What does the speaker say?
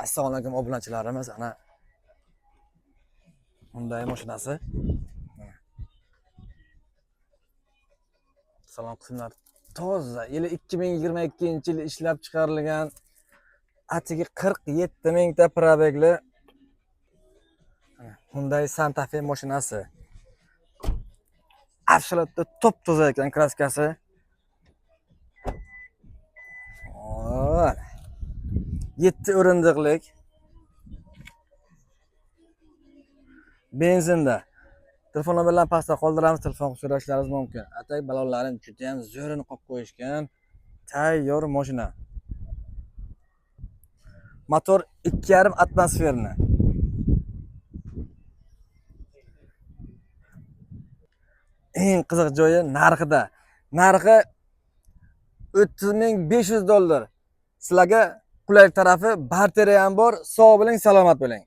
Assalomu alaykum obunachilarimiz. Ana Hyundai mashinasi. Salon qismlari toza. Yili 2022-yil ishlab chiqarilgan. Atigi 47 mingta probegli Hyundai Santa Fe mashinasi. Absolutda top toza ekan kraskasi. 7 o'rindiqlik. Benzinda. Telefon nomerlarini pastda qoldiramiz, telefon qilib so'rashlaringiz mumkin. Atay balonlarini juda ham zo'rini qo'yib qo'yishgan. Tayyor mashina. Motor 2,5 atmosferni. Eng qiziq joyi narxida. Narxi $30,500. Sizlarga qulay tarafi barteri ham bor. Sog' bo'ling, salomat bo'ling.